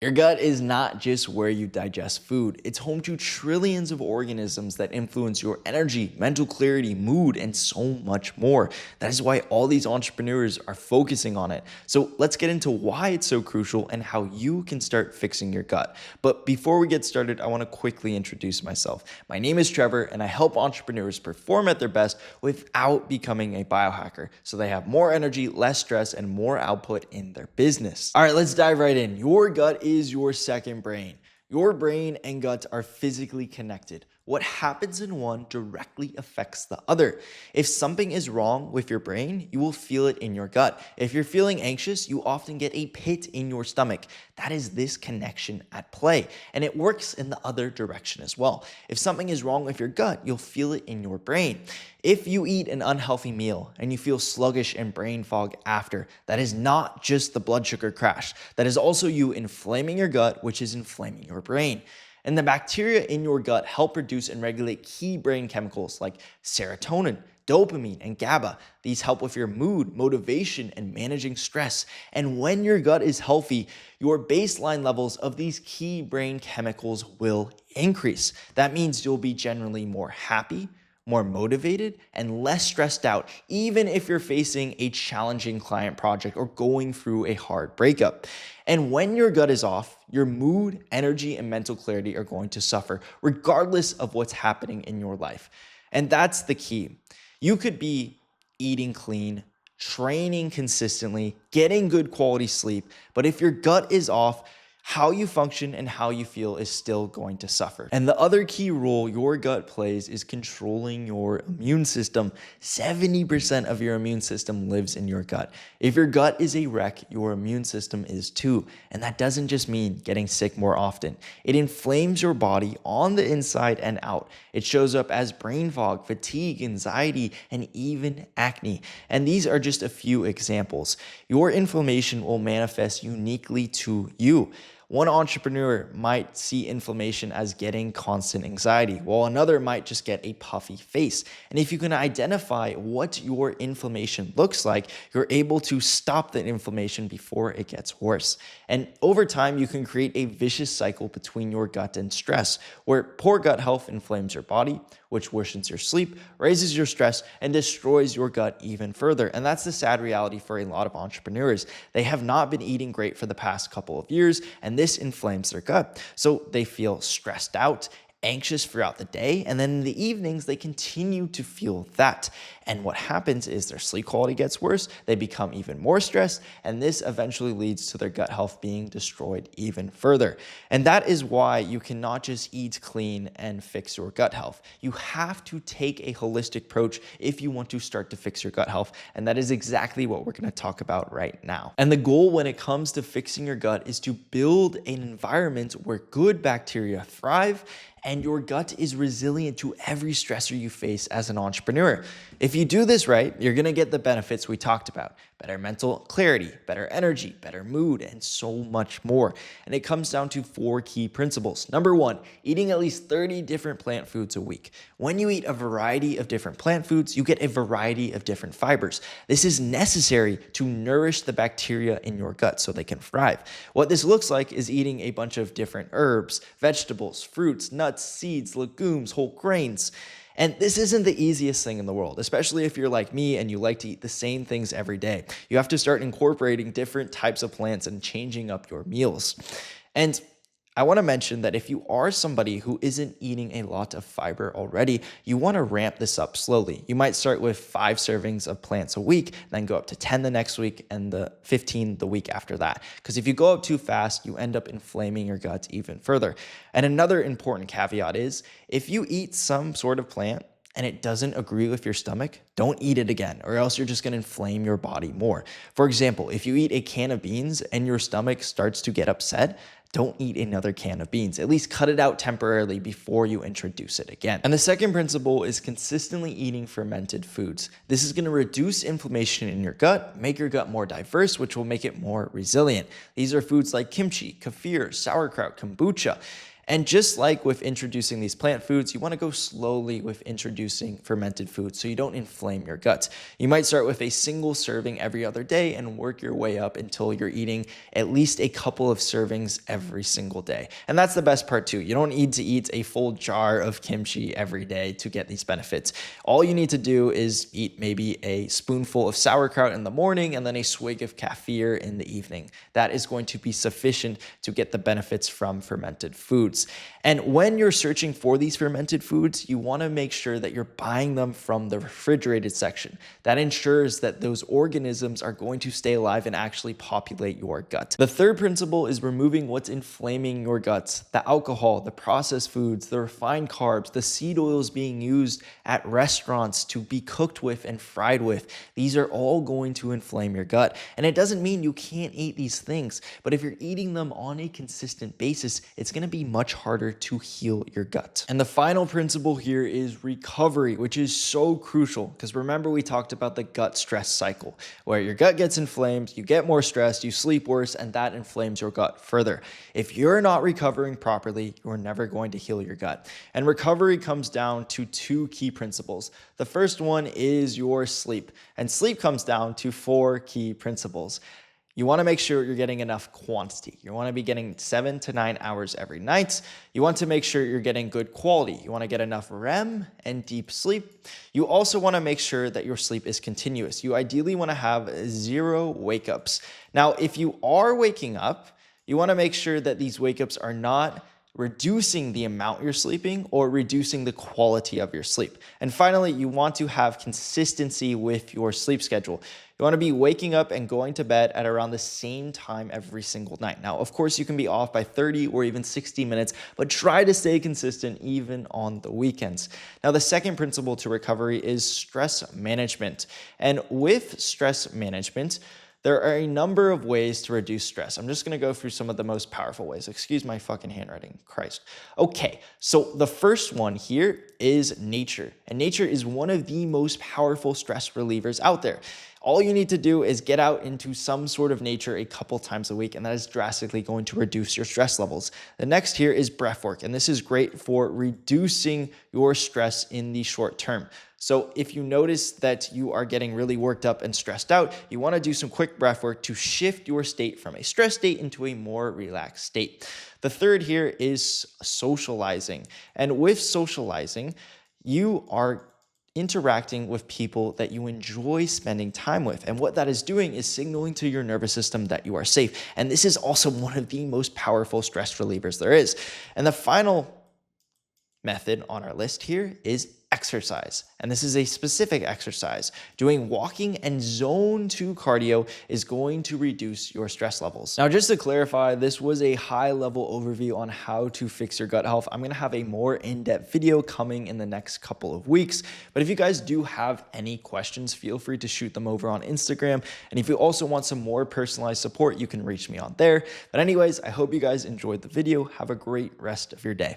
Your gut is not just where you digest food. It's home to trillions of organisms that influence your energy, mental clarity, mood, and so much more. That is why all these entrepreneurs are focusing on it. So let's get into why it's so crucial and how you can start fixing your gut. But before we get started, I want to quickly introduce myself. My name is Trevor, and I help entrepreneurs perform at their best without becoming a biohacker, so they have more energy, less stress, and more output in their business. All right, let's dive right in. Your gut is your second brain. Your brain and gut are physically connected. What happens in one directly affects the other. If something is wrong with your brain, you will feel it in your gut. If you're feeling anxious, you often get a pit in your stomach. That is this connection at play, and it works in the other direction as well. If something is wrong with your gut, you'll feel it in your brain. If you eat an unhealthy meal and you feel sluggish and brain fog after, that is not just the blood sugar crash. That is also you inflaming your gut, which is inflaming your brain. And the bacteria in your gut help produce and regulate key brain chemicals like serotonin, dopamine, and GABA. These help with your mood, motivation, and managing stress. And when your gut is healthy, your baseline levels of these key brain chemicals will increase. That means you'll be generally more happy, more motivated, and less stressed out, even if you're facing a challenging client project or going through a hard breakup. And when your gut is off, your mood, energy, and mental clarity are going to suffer, regardless of what's happening in your life. And that's the key. You could be eating clean, training consistently, getting good quality sleep, but if your gut is off, how you function and how you feel is still going to suffer. And the other key role your gut plays is controlling your immune system. 70% of your immune system lives in your gut. If your gut is a wreck, your immune system is too. And that doesn't just mean getting sick more often. It inflames your body on the inside and out. It shows up as brain fog, fatigue, anxiety, and even acne. And these are just a few examples. Your inflammation will manifest uniquely to you. One entrepreneur might see inflammation as getting constant anxiety, while another might just get a puffy face. And if you can identify what your inflammation looks like, you're able to stop the inflammation before it gets worse. And over time, you can create a vicious cycle between your gut and stress, where poor gut health inflames your body, which worsens your sleep, raises your stress, and destroys your gut even further. And that's the sad reality for a lot of entrepreneurs. They have not been eating great for the past couple of years, and this inflames their gut. So they feel stressed out, anxious throughout the day, and then in the evenings, they continue to feel that. And what happens is their sleep quality gets worse, they become even more stressed, and this eventually leads to their gut health being destroyed even further. And that is why you cannot just eat clean and fix your gut health. You have to take a holistic approach if you want to start to fix your gut health, and that is exactly what we're going to talk about right now. And the goal when it comes to fixing your gut is to build an environment where good bacteria thrive and your gut is resilient to every stressor you face as an entrepreneur. If you do this right, you're gonna get the benefits we talked about: better mental clarity, better energy, better mood, and so much more. And it comes down to 4 key principles. Number 1, eating at least 30 different plant foods a week. When you eat a variety of different plant foods, you get a variety of different fibers. This is necessary to nourish the bacteria in your gut so they can thrive. What this looks like is eating a bunch of different herbs, vegetables, fruits, nuts, seeds, legumes, whole grains. And this isn't the easiest thing in the world, especially if you're like me and you like to eat the same things every day. You have to start incorporating different types of plants and changing up your meals. And I want to mention that if you are somebody who isn't eating a lot of fiber already, you want to ramp this up slowly. You might start with 5 servings of plants a week, then go up to 10 the next week and the 15 the week after that. Because if you go up too fast, you end up inflaming your gut even further. And another important caveat is if you eat some sort of plant and it doesn't agree with your stomach, don't eat it again, or else you're just going to inflame your body more. For example, if you eat a can of beans and your stomach starts to get upset, don't eat another can of beans. At least cut it out temporarily before you introduce it again. And the second principle is consistently eating fermented foods. This is going to reduce inflammation in your gut, make your gut more diverse, which will make it more resilient. These are foods like kimchi, kefir, sauerkraut, kombucha. And just like with introducing these plant foods, you want to go slowly with introducing fermented foods so you don't inflame your gut. You might start with a single serving every other day and work your way up until you're eating at least a couple of servings every single day. And that's the best part too. You don't need to eat a full jar of kimchi every day to get these benefits. All you need to do is eat maybe a spoonful of sauerkraut in the morning and then a swig of kefir in the evening. That is going to be sufficient to get the benefits from fermented foods. And when you're searching for these fermented foods, you want to make sure that you're buying them from the refrigerated section. That ensures that those organisms are going to stay alive and actually populate your gut. The third principle is removing what's inflaming your guts: the alcohol, the processed foods, the refined carbs, the seed oils being used at restaurants to be cooked with and fried with. These are all going to inflame your gut. And it doesn't mean you can't eat these things, but if you're eating them on a consistent basis, it's going to be much harder to heal your gut. And the final principle here is recovery, which is so crucial because remember we talked about the gut stress cycle, where your gut gets inflamed, you get more stressed, you sleep worse, and that inflames your gut further. If you're not recovering properly, you're never going to heal your gut. And recovery comes down to two key principles. The first one is your sleep, and sleep comes down to four key principles. You want to make sure you're getting enough quantity. You want to be getting 7 to 9 hours every night. You want to make sure you're getting good quality. You want to get enough REM and deep sleep. You also want to make sure that your sleep is continuous. You ideally want to have 0 wake-ups. Now, if you are waking up, you want to make sure that these wake-ups are not reducing the amount you're sleeping or reducing the quality of your sleep. And finally, you want to have consistency with your sleep schedule. You want to be waking up and going to bed at around the same time every single night. Now, of course, you can be off by 30 or even 60 minutes, but try to stay consistent even on the weekends. Now, the second principle to recovery is stress management. And with stress management, there are a number of ways to reduce stress. I'm just going to go through some of the most powerful ways. Excuse my fucking handwriting, Christ. Okay, so the first one here is nature. And nature is one of the most powerful stress relievers out there. All you need to do is get out into some sort of nature a couple times a week, and that is drastically going to reduce your stress levels. The next here is breath work, and this is great for reducing your stress in the short term. So if you notice that you are getting really worked up and stressed out, you want to do some quick breath work to shift your state from a stress state into a more relaxed state. The third here is socializing. And with socializing, you are interacting with people that you enjoy spending time with. And what that is doing is signaling to your nervous system that you are safe. And this is also one of the most powerful stress relievers there is. And the final method on our list here is exercise. And this is a specific exercise. Doing walking and zone 2 cardio is going to reduce your stress levels. Now, just to clarify, this was a high-level overview on how to fix your gut health. I'm going to have a more in-depth video coming in the next couple of weeks. But if you guys do have any questions, feel free to shoot them over on Instagram. And if you also want some more personalized support, you can reach me on there. But anyways, I hope you guys enjoyed the video. Have a great rest of your day.